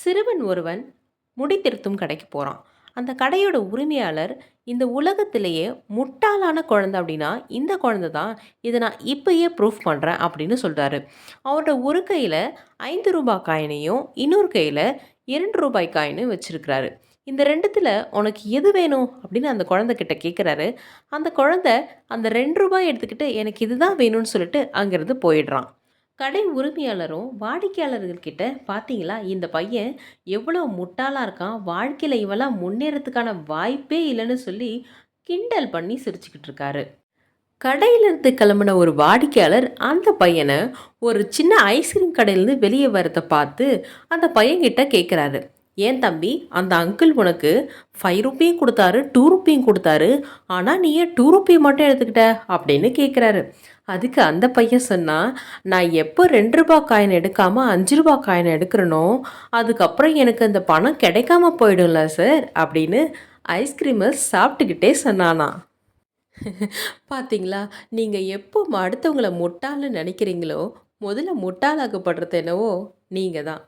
சிறுவன் ஒருவன் முடி திருத்தும் கடைக்கு போகிறான். அந்த கடையோட உரிமையாளர், இந்த உலகத்திலேயே முட்டாளான குழந்தை அப்படின்னா இந்த குழந்தை தான். இதை நான் இப்பயே ப்ரூஃப் பண்ணுறேன் அப்படின்னு சொல்கிறாரு. அவரோட ஒரு கையில் ரூ. 5 காயினையும் இன்னொரு கையில் ரூ. 2 காயினும் வச்சிருக்கிறாரு. இந்த ரெண்டுத்தில் உனக்கு எது வேணும் அப்படின்னு அந்த குழந்தை கிட்ட கேட்குறாரு. அந்த குழந்தை அந்த ரூ. 2 எடுத்துக்கிட்டு எனக்கு இதுதான் வேணும்னு சொல்லிட்டு அங்கேருந்து போயிடுறான். கடை உரிமையாளரும் வாடிக்கையாளர்கள்கிட்ட, பார்த்தீங்களா இந்த பையன் எவ்வளோ முட்டாளா இருக்கான், வாழ்க்கையில் இவெல்லாம் முன்னேறதுக்கான வாய்ப்பே இல்லைன்னு சொல்லி கிண்டல் பண்ணி சிரிச்சுக்கிட்டு இருக்காரு. கடையிலிருந்து கிளம்புன ஒரு வாடிக்கையாளர் அந்த பையனை ஒரு சின்ன ஐஸ்கிரீம் கடையிலேருந்து வெளியே வரதை பார்த்து அந்த பையன்கிட்ட கேட்குறாரு. ஏன் தம்பி, அந்த அங்கிள் உனக்கு ரூ. 5 கொடுத்தாரு, ரூ. 2 கொடுத்தாரு, ஆனால் நீ ஏன் ரூ. 2 மட்டும் எடுத்துக்கிட்ட அப்படின்னு கேட்குறாரு. அதுக்கு அந்த பையன் சொன்னா, நான் எப்போ ரூ. 2 காயின் எடுக்காமல் ரூ. 5 காயின் எடுக்கிறனோ அதுக்கப்புறம் எனக்கு அந்த பணம் கிடைக்காம போயிடும்ல சார் அப்படின்னு ஐஸ்கிரீமை சாப்பிட்டுக்கிட்டே சொன்னானா. பார்த்தீங்களா, நீங்கள் எப்போ அடுத்தவங்கள முட்டாள்னு நினைக்கிறீங்களோ முதல்ல முட்டாளாக்கப்படுறது என்னவோ நீங்கள் தான்.